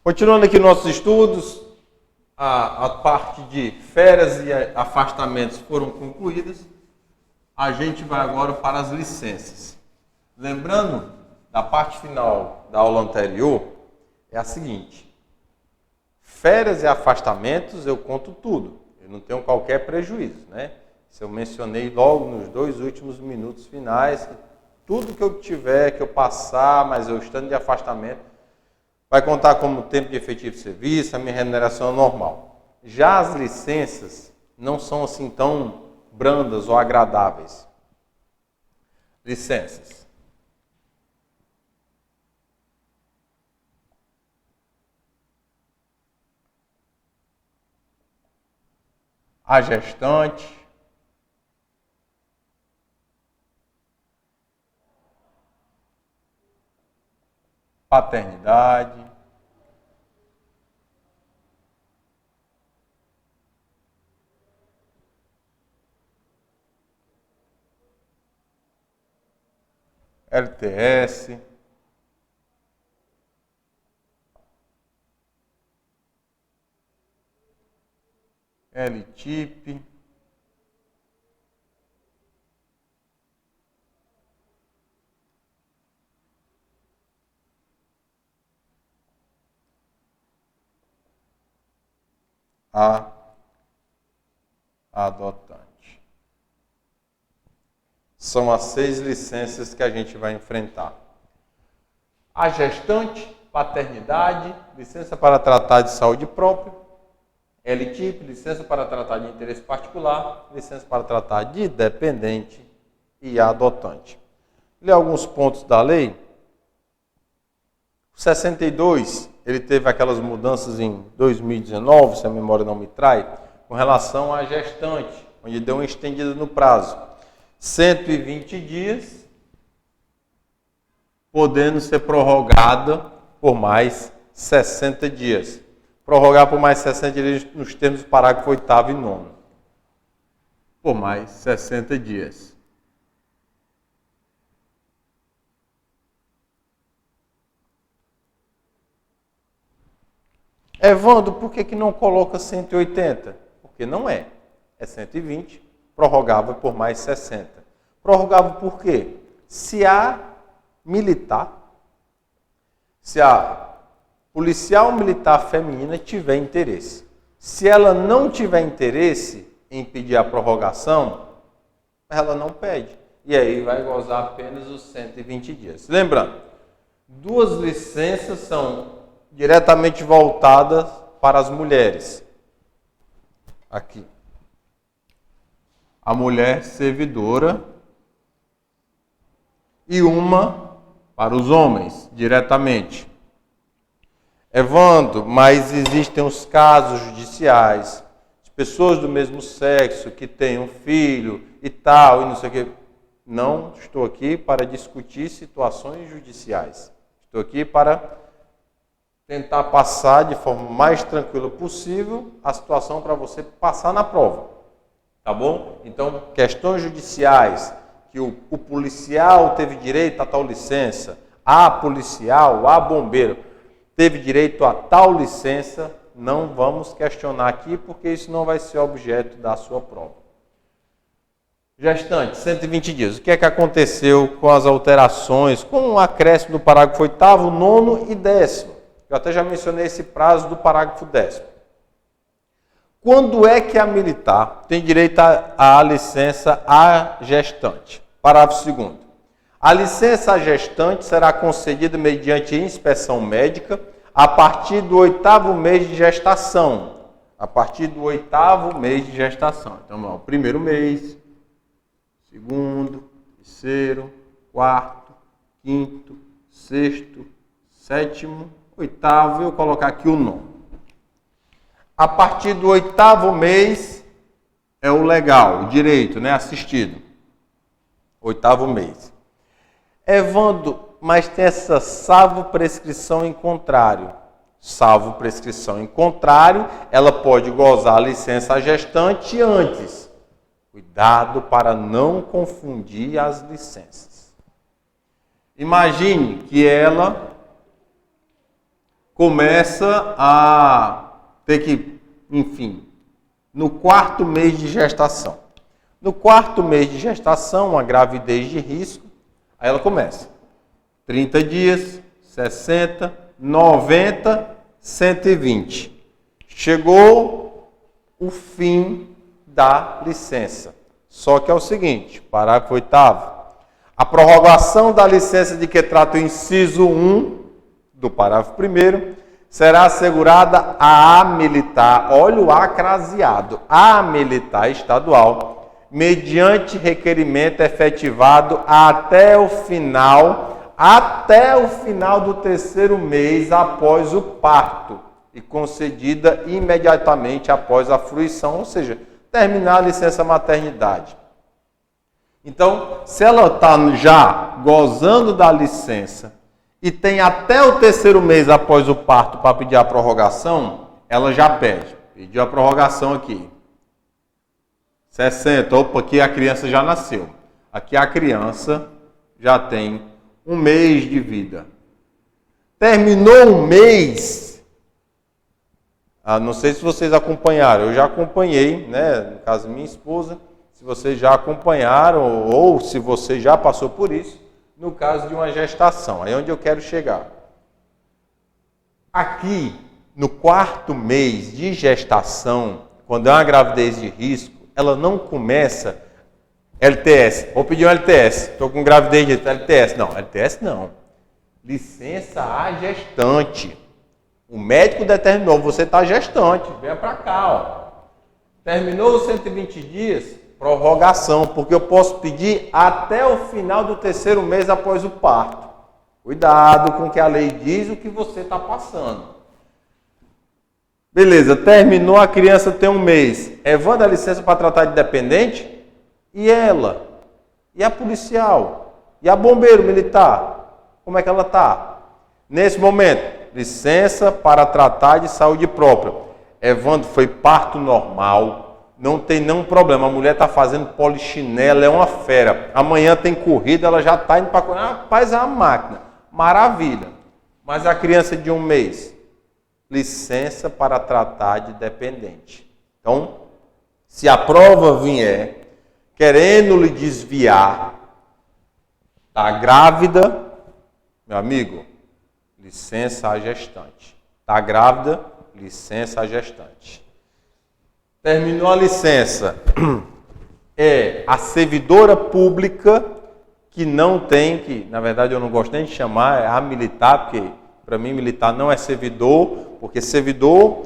Continuando aqui nossos estudos, a parte de férias e afastamentos foram concluídas. A gente vai agora para as licenças. Lembrando da parte final da aula anterior, é a seguinte: férias e afastamentos eu conto tudo, eu não tenho qualquer prejuízo, né? Isso eu mencionei logo nos 2 últimos minutos finais, que tudo que eu tiver, que eu passar, mas eu estando de afastamento, vai contar como tempo de efetivo de serviço, a minha remuneração é normal. Já as licenças não são assim tão brandas ou agradáveis. Licenças. A gestante. Paternidade. LTS. LTIP. A adotante. São as 6 licenças que a gente vai enfrentar. A gestante, paternidade, licença para tratar de saúde própria, LTIP, licença para tratar de interesse particular, licença para tratar de dependente e adotante. Lê alguns pontos da lei. O 62, ele teve aquelas mudanças em 2019, se a memória não me trai, com relação à gestante, onde deu uma estendida no prazo. 120 dias, podendo ser prorrogada por mais 60 dias. Prorrogar por mais 60 dias nos termos do parágrafo 8º e 9º. Por mais 60 dias. Evandro, por que não coloca 180? Porque não é. É 120, prorrogável por mais 60. Prorrogável por quê? Se a militar, se a policial militar feminina tiver interesse. Se ela não tiver interesse em pedir a prorrogação, ela não pede. E aí vai gozar apenas os 120 dias. Lembrando, 2 licenças são diretamente voltadas para as mulheres. Aqui. A mulher servidora e uma para os homens, diretamente. Evandro, mas existem os casos judiciais de pessoas do mesmo sexo que têm um filho e tal, e não sei o quê. Não estou aqui para discutir situações judiciais. Estou aqui para tentar passar de forma mais tranquila possível a situação para você passar na prova. Tá bom? Então, questões judiciais, que o policial teve direito a tal licença, a policial, a bombeiro teve direito a tal licença, não vamos questionar aqui, porque isso não vai ser objeto da sua prova. Gestante, 120 dias. O que é que aconteceu com as alterações, com o acréscimo do parágrafo 8º, 9º e 10º? Eu até já mencionei esse prazo do parágrafo 10º. Quando é que a militar tem direito à licença à gestante? Parágrafo 2º. A licença à gestante será concedida mediante inspeção médica a partir do 8º mês de gestação. A partir do 8º mês de gestação. Então, o 1º mês, 2º, 3º, 4º, 5º, 6º, 7º, 8º, eu vou colocar aqui o 9º. A partir do 8º mês é o legal, o direito, né, assistido. 8º mês. Evandro, mas tem essa salvo prescrição em contrário. Salvo prescrição em contrário, ela pode gozar a licença à gestante antes. Cuidado para não confundir as licenças. Imagine que ela começa a ter que, enfim, no 4º mês de gestação. No 4º mês de gestação, uma gravidez de risco, aí ela começa. 30 dias, 60, 90, 120. Chegou o fim da licença. Só que é o seguinte, parágrafo 8º. A prorrogação da licença de que trata o inciso 1 do parágrafo 1º será assegurada à militar, olha o A craseado, à militar estadual, mediante requerimento efetivado até o final do 3º mês após o parto e concedida imediatamente após a fruição, ou seja, terminar a licença maternidade. Então, se ela está já gozando da licença e tem até o 3º mês após o parto para pedir a prorrogação, ela já pede. Pediu a prorrogação aqui. 60, opa, aqui a criança já nasceu. Aqui a criança já tem 1 mês de vida. Terminou 1 mês. Não sei se vocês acompanharam, eu já acompanhei, né? No caso, minha esposa. Se vocês já acompanharam ou se você já passou por isso, no caso de uma gestação. Aí é onde eu quero chegar. Aqui, no 4º mês de gestação, quando é uma gravidez de risco, ela não começa LTS. Vou pedir um LTS. Estou com gravidez de LTS. Não, LTS não. Licença à gestante. O médico determinou, você está gestante, venha para cá. Ó. Terminou os 120 dias, prorrogação, porque eu posso pedir até o final do 3º mês após o parto. Cuidado com o que a lei diz, o que você está passando. Beleza, terminou, a criança tem 1 mês. Evanda a licença para tratar de dependente? E ela? E a policial? E a bombeiro militar? Como é que ela está? Nesse momento, licença para tratar de saúde própria. Evandro, foi parto normal, não tem nenhum problema. A mulher está fazendo polichinela, é uma fera. Amanhã tem corrida, ela já está indo para correr. Rapaz, é uma máquina. Maravilha. Mas a criança de 1 mês, licença para tratar de dependente. Então, se a prova vier querendo lhe desviar, está grávida, meu amigo, licença à gestante. Está grávida, licença à gestante. Terminou a licença. É a servidora pública que não tem, que na verdade eu não gosto nem de chamar, é a militar, porque para mim militar não é servidor, porque servidor,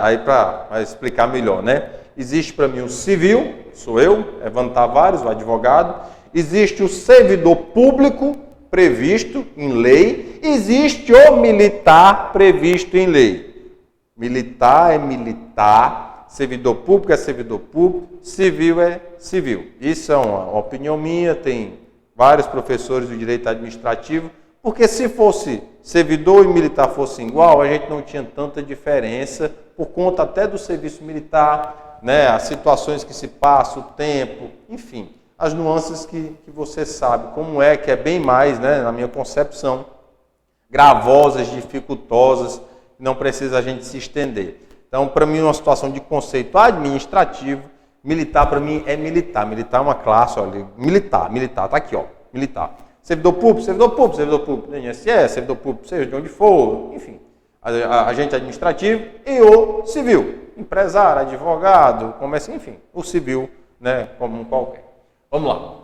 aí para explicar melhor, né? Existe para mim o civil, sou eu, Evandro Tavares, o advogado. Existe o servidor público, previsto em lei, existe o militar previsto em lei. Militar é militar, servidor público é servidor público, civil é civil. Isso é uma opinião minha, tem vários professores do direito administrativo, porque se fosse servidor e militar fossem igual, a gente não tinha tanta diferença, por conta até do serviço militar, né, as situações que se passam, o tempo, enfim. As nuances que você sabe, como é, que é bem mais, né, na minha concepção, gravosas, dificultosas, não precisa a gente se estender. Então, para mim, uma situação de conceito administrativo, militar para mim é militar. Militar é uma classe, olha, militar, está aqui, ó, militar. Servidor público, INSS, servidor público, seja de onde for, enfim. Agente administrativo e o civil, empresário, advogado, comércio, enfim, o civil, né, como qualquer. Vamos lá.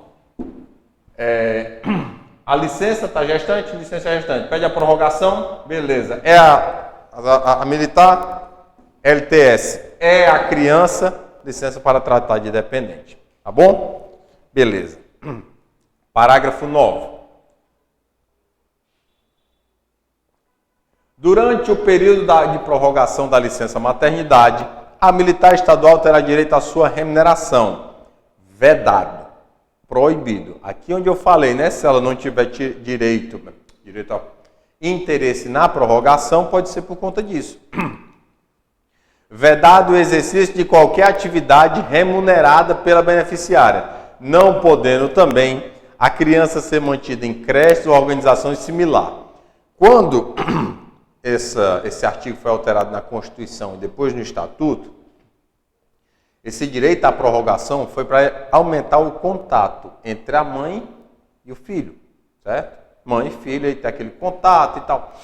A licença está gestante, licença é gestante. Pede a prorrogação, beleza. É a militar, LTS. É a criança, licença para tratar de dependente. Tá bom? Beleza. Parágrafo 9. Durante o período de prorrogação da licença maternidade, a militar estadual terá direito à sua remuneração. Vedado. Proibido. Aqui onde eu falei, né? Se ela não tiver direito a interesse na prorrogação, pode ser por conta disso. Vedado o exercício de qualquer atividade remunerada pela beneficiária, não podendo também a criança ser mantida em creches ou organizações similares. Quando esse artigo foi alterado na Constituição e depois no Estatuto, esse direito à prorrogação foi para aumentar o contato entre a mãe e o filho, certo? Mãe e filho, aí tem aquele contato e tal.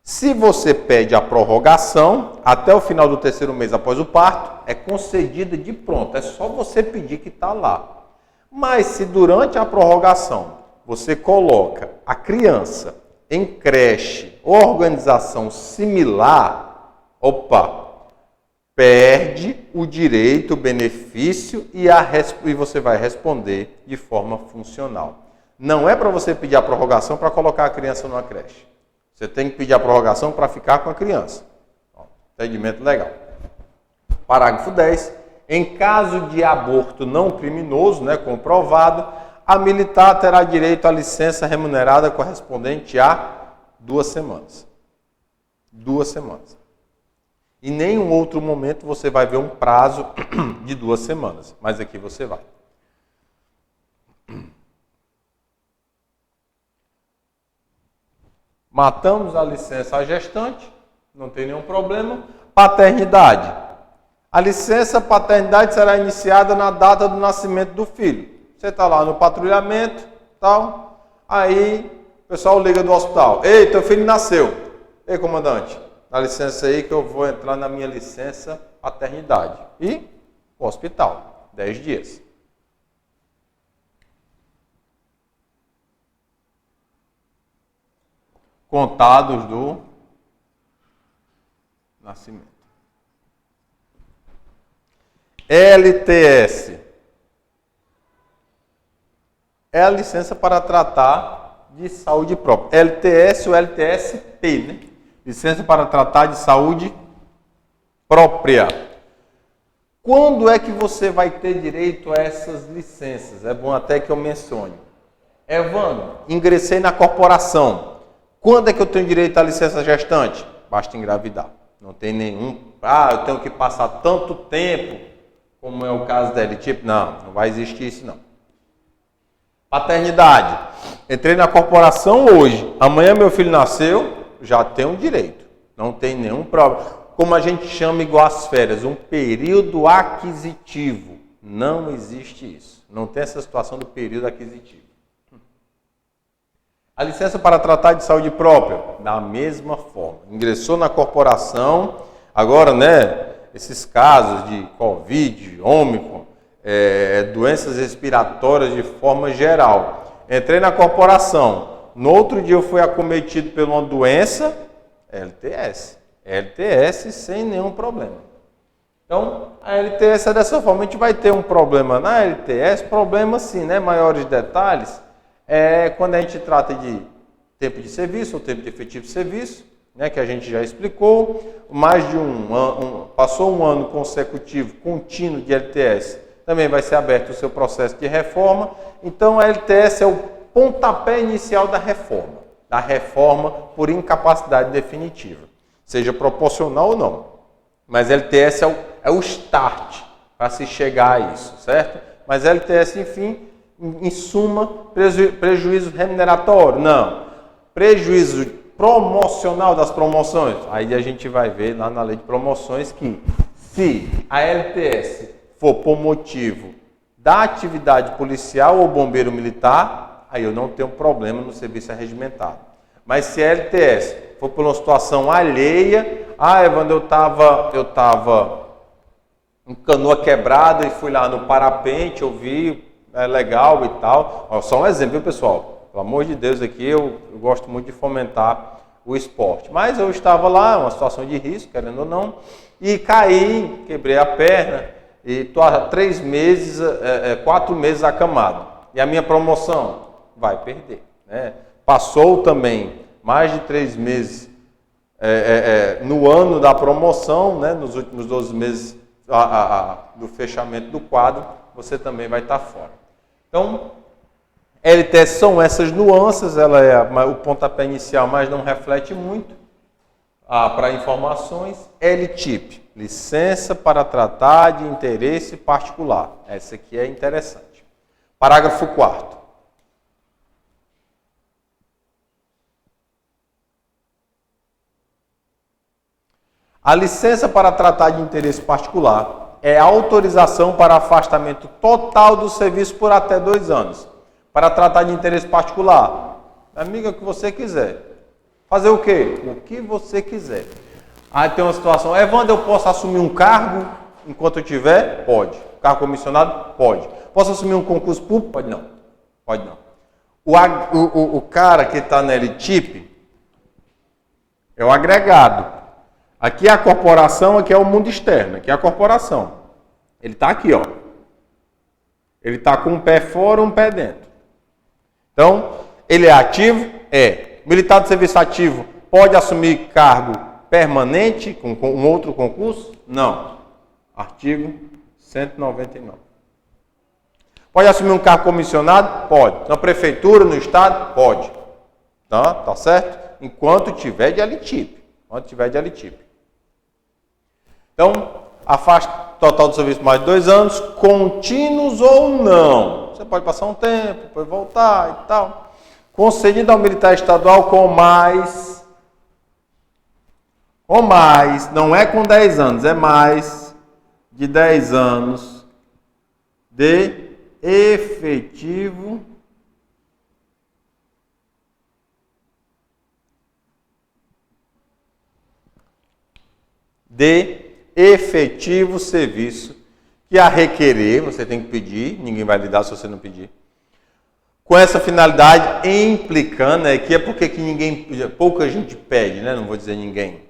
Se você pede a prorrogação, até o final do 3º mês após o parto, é concedida de pronto. É só você pedir que está lá. Mas se durante a prorrogação você coloca a criança em creche ou organização similar, perde o direito, o benefício e você vai responder de forma funcional. Não é para você pedir a prorrogação para colocar a criança numa creche. Você tem que pedir a prorrogação para ficar com a criança. Entendimento legal. Parágrafo 10. Em caso de aborto não criminoso, comprovado, a militar terá direito à licença remunerada correspondente a 2 semanas. 2 semanas. Em nenhum outro momento você vai ver um prazo de 2 semanas. Mas aqui você vai. Matamos a licença à gestante, não tem nenhum problema. Paternidade. A licença paternidade será iniciada na data do nascimento do filho. Você está lá no patrulhamento, tal, aí o pessoal liga do hospital. Ei, teu filho nasceu. Ei, comandante, dá licença aí que eu vou entrar na minha licença paternidade. E o hospital, 10 dias. Contados do nascimento. LTS é a licença para tratar de saúde própria. LTS ou LTSP, Licença para tratar de saúde própria. Quando é que você vai ter direito a essas licenças? É bom até que eu mencione. Evandro, ingressei na corporação. Quando é que eu tenho direito à licença gestante? Basta engravidar. Não tem nenhum... eu tenho que passar tanto tempo, como é o caso da LTIP. Não vai existir isso não. Paternidade. Entrei na corporação hoje. Amanhã meu filho nasceu, já tenho direito. Não tem nenhum problema. Como a gente chama igual às férias, um período aquisitivo. Não existe isso. Não tem essa situação do período aquisitivo. A licença para tratar de saúde própria, da mesma forma. Ingressou na corporação, agora, esses casos de Covid, Ômicron, doenças respiratórias de forma geral. Entrei na corporação, no outro dia eu fui acometido por uma doença, LTS. LTS sem nenhum problema. Então, a LTS é dessa forma. A gente vai ter um problema na LTS, problema sim, maiores detalhes, quando a gente trata de tempo de serviço ou tempo de efetivo de serviço, que a gente já explicou, mais de passou um ano consecutivo, contínuo de LTS, também vai ser aberto o seu processo de reforma. Então, a LTS é o pontapé inicial da reforma por incapacidade definitiva, seja proporcional ou não. Mas LTS é o start para se chegar a isso, certo? Mas LTS, enfim, em suma, prejuízo remuneratório? Não. Prejuízo promocional das promoções? Aí a gente vai ver lá na lei de promoções que se a LTS for por motivo da atividade policial ou bombeiro militar, aí eu não tenho problema no serviço arregimentado. Mas se a LTS for por uma situação alheia, Evandro, eu estava em canoa quebrada e fui lá no parapente, eu vi, é legal e tal. Só um exemplo, viu, pessoal? Pelo amor de Deus, aqui eu gosto muito de fomentar o esporte. Mas eu estava lá, uma situação de risco, querendo ou não, e caí, quebrei a perna, e estou há 4 meses acamado. E a minha promoção vai perder. Passou também mais de 3 meses no ano da promoção, nos últimos 12 meses do fechamento do quadro, você também vai estar fora. Então, LTS são essas nuances, ela é o pontapé inicial, mas não reflete muito. Para informações, LTIP, licença para tratar de interesse particular. Essa aqui é interessante. Parágrafo 4º. A licença para tratar de interesse particular é a autorização para afastamento total do serviço por até 2 anos. Para tratar de interesse particular, amiga, o que você quiser. Fazer o quê? O que você quiser. Aí tem uma situação, Evandro, eu posso assumir um cargo enquanto eu tiver? Pode. Cargo comissionado? Pode. Posso assumir um concurso público? Pode não. Pode não. O cara que está na LTIP é o agregado. Aqui é a corporação, aqui é o mundo externo, aqui é a corporação. Ele está aqui, ó. Ele está com um pé fora e um pé dentro. Então, ele é ativo? É. Militar de serviço ativo pode assumir cargo permanente com um outro concurso? Não. Artigo 199. Pode assumir um cargo comissionado? Pode. Na prefeitura, no estado? Pode. Tá certo? Enquanto tiver de LTIP. Enquanto tiver de LTIP. Então, afasta total do serviço mais de 2 anos, contínuos ou não. Você pode passar um tempo, depois voltar e tal. Concedido ao militar estadual com mais, não é com 10 anos, é mais de 10 anos de efetivo serviço que a requerer, você tem que pedir, ninguém vai lhe dar se você não pedir. Com essa finalidade, implicando, que é porque que pouca gente pede, né? Não vou dizer ninguém.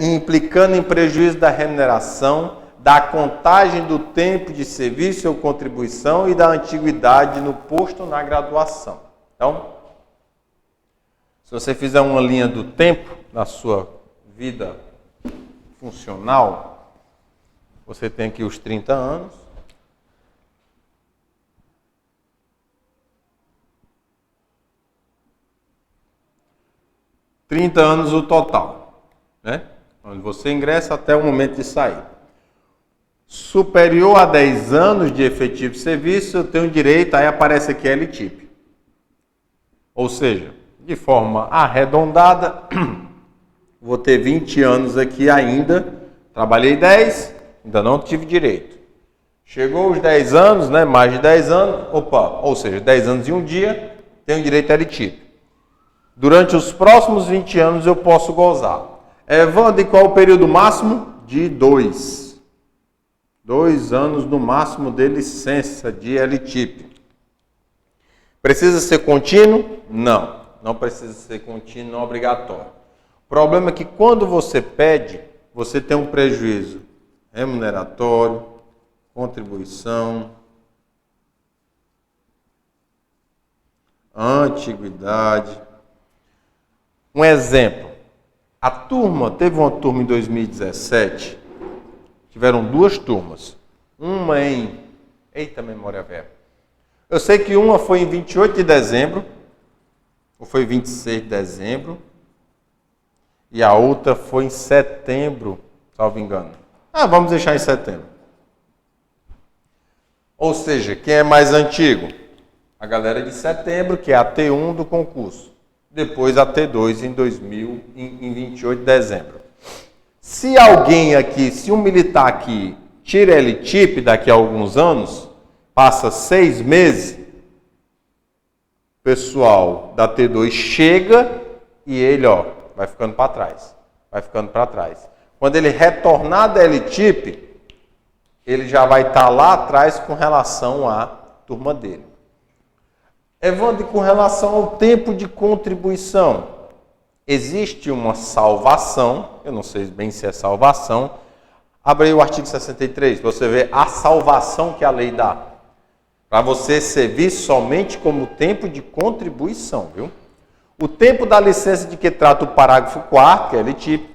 Implicando em prejuízo da remuneração, da contagem do tempo de serviço ou contribuição e da antiguidade no posto ou na graduação. Então, se você fizer uma linha do tempo na sua vida funcional, você tem aqui os 30 anos. O total, né? Onde você ingressa até o momento de sair. Superior a 10 anos de efetivo serviço, eu tenho direito, aí aparece aqui LTIP. Ou seja, de forma arredondada, vou ter 20 anos aqui ainda, trabalhei 10, ainda não tive direito. Chegou os 10 anos, né, mais de 10 anos, ou seja, 10 anos e um dia, tenho direito a LTIP. Durante os próximos 20 anos eu posso gozar. Evandro, e qual o período máximo? De 2. 2 anos no máximo de licença de LTIP. Precisa ser contínuo? Não, não precisa ser contínuo, não é obrigatório. O problema é que quando você pede, você tem um prejuízo remuneratório, contribuição, antiguidade. Um exemplo, teve uma turma em 2017, tiveram 2 turmas, uma eita memória velha, eu sei que uma foi em 28 de dezembro, ou foi 26 de dezembro, e a outra foi em setembro, salvo engano. Vamos deixar em setembro. Ou seja, quem é mais antigo? A galera de setembro, que é a T1 do concurso. Depois a T2 em 28 de dezembro. Se um militar aqui tira LTIP daqui a alguns anos, passa 6 meses, o pessoal da T2 chega e ele, vai ficando para trás. Vai ficando para trás. Quando ele retornar da LTIP, ele já vai estar lá atrás com relação à turma dele. Evandro, com relação ao tempo de contribuição, existe uma salvação, eu não sei bem se é salvação, abre aí o artigo 63, você vê a salvação que a lei dá, para você servir somente como tempo de contribuição, viu? O tempo da licença de que trata o parágrafo 4º, que é LTIP,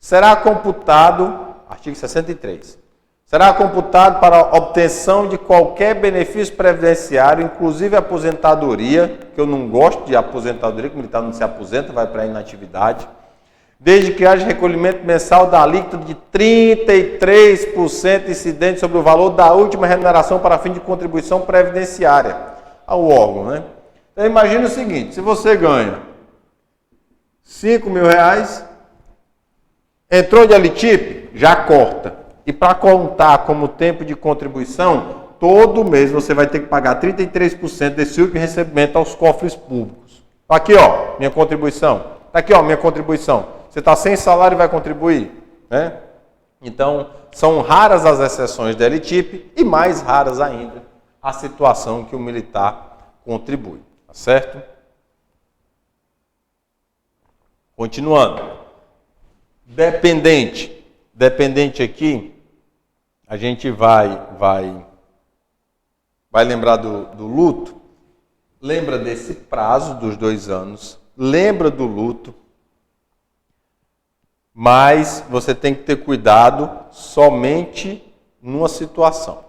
será computado, artigo 63, será computado para a obtenção de qualquer benefício previdenciário, inclusive aposentadoria, que eu não gosto de aposentadoria, que o militar não se aposenta, vai para a inatividade, desde que haja recolhimento mensal da alíquota de 33% incidente sobre o valor da última remuneração para fim de contribuição previdenciária ao órgão, né? Então imagina o seguinte, se você ganha R$5.000, Entrou de LTIP? Já corta. E para contar como tempo de contribuição, todo mês você vai ter que pagar 33% desse último recebimento aos cofres públicos. Aqui, ó, minha contribuição. Tá aqui, ó, minha contribuição. Você está sem salário e vai contribuir, né? Então, são raras as exceções da LTIP e mais raras ainda a situação que o militar contribui, tá certo? Continuando. Dependente. Dependente aqui, a gente vai lembrar do luto. Lembra desse prazo dos 2 anos. Lembra do luto. Mas você tem que ter cuidado somente numa situação.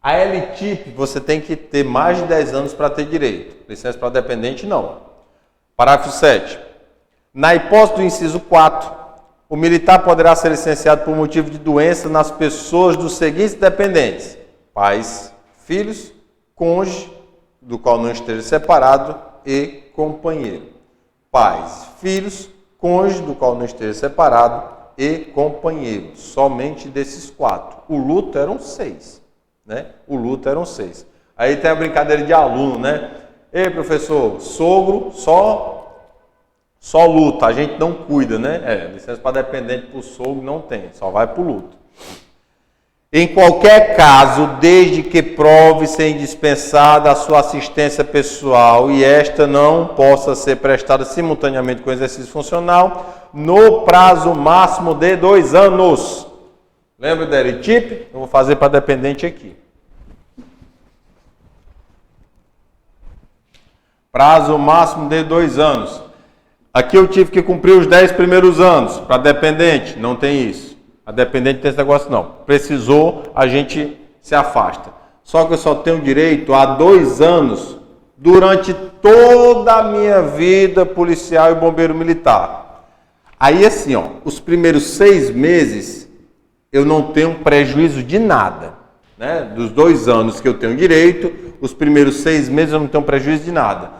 A LTIP, você tem que ter mais de 10 anos para ter direito. Licença para dependente, não. Parágrafo 7. Na hipótese do inciso 4, o militar poderá ser licenciado por motivo de doença nas pessoas dos seguintes dependentes: pais, filhos, cônjuge, do qual não esteja separado, e companheiro. Pais, filhos, cônjuge, do qual não esteja separado, e companheiro. Somente desses 4. O luto eram 6. Né? O luto eram 6. Aí tem a brincadeira de aluno, né? Ei, professor, sogro só luta, a gente não cuida, né? Licença para dependente para o sogro não tem, só vai para o luto. Em qualquer caso, desde que prove ser indispensada a sua assistência pessoal e esta não possa ser prestada simultaneamente com o exercício funcional, no prazo máximo de 2 anos. Lembra da LTIP? Eu vou fazer para dependente aqui. Prazo máximo de 2 anos. Aqui eu tive que cumprir os 10 primeiros anos. Para dependente, não tem isso. A dependente tem esse negócio não. Precisou, a gente se afasta. Só que eu só tenho direito a 2 anos durante toda a minha vida policial e bombeiro militar. Aí assim, ó, os primeiros 6 meses eu não tenho prejuízo de nada. Né? Dos 2 anos que eu tenho direito, os primeiros 6 meses eu não tenho prejuízo de nada.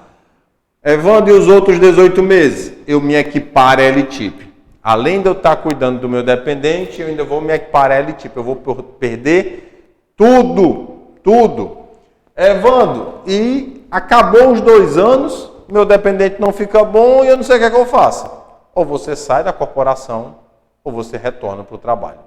Evandro, e os outros 18 meses? Eu me equiparo a LTIP. Além de eu estar cuidando do meu dependente, eu ainda vou me equipar a LTIP. Eu vou perder tudo. Evandro, e acabou os 2 anos, meu dependente não fica bom e eu não sei o que é que eu faço. Ou você sai da corporação, ou você retorna para o trabalho.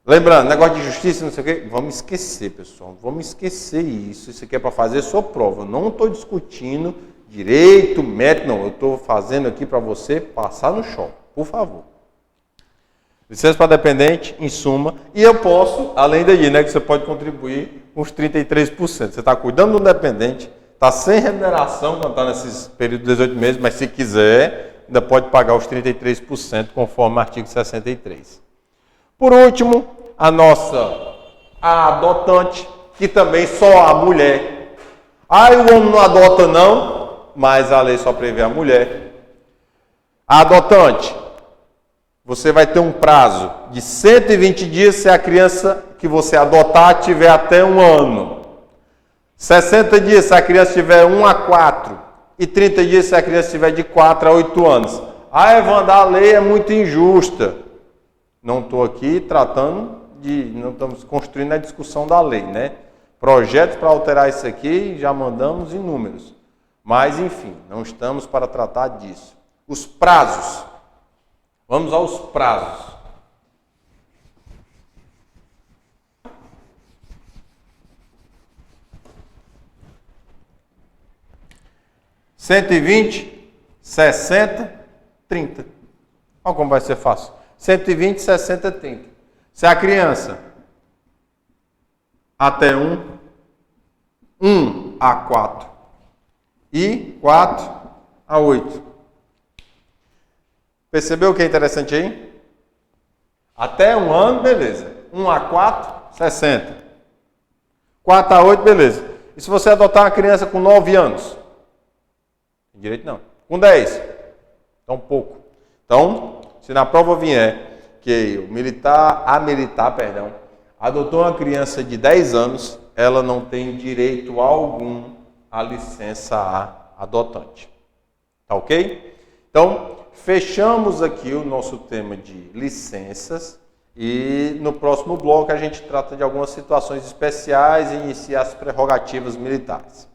Lembrando, negócio de justiça, não sei o quê, vamos esquecer, pessoal. Vamos esquecer isso. Isso aqui é para fazer sua prova. Eu não estou discutindo direito, método, não. Eu estou fazendo aqui para você passar no show, por favor. Licença para dependente, em suma. E eu posso, além daí, né, que você pode contribuir com os 33%. Você está cuidando do dependente, está sem remuneração quando está nesses períodos de 18 meses, mas se quiser, ainda pode pagar os 33%, conforme o artigo 63. Por último, a adotante, que também só a mulher. O homem não adota não, mas a lei só prevê a mulher. A adotante, você vai ter um prazo de 120 dias se a criança que você adotar tiver até 1 ano. 60 dias se a criança tiver 1 a 4. E 30 dias se a criança tiver de 4 a 8 anos. Evandro, a lei é muito injusta. Não estou aqui não estamos construindo a discussão da lei, né? Projetos para alterar isso aqui, já mandamos inúmeros. Mas, enfim, não estamos para tratar disso. Os prazos. Vamos aos prazos. (120, 60, 30). Olha como vai ser fácil. 120, 60, 30. Se a criança até 1 a 4 e 4 a 8. Percebeu o que é interessante aí? Até 1 ano, beleza. 1 a 4, 60. 4 a 8, beleza. E se você adotar uma criança com 9 anos? Direito não. Com 10? Então pouco. Então, se na prova vier que a militar, adotou uma criança de 10 anos, ela não tem direito algum à licença adotante. Tá ok? Então, fechamos aqui o nosso tema de licenças e no próximo bloco a gente trata de algumas situações especiais e inicia as prerrogativas militares.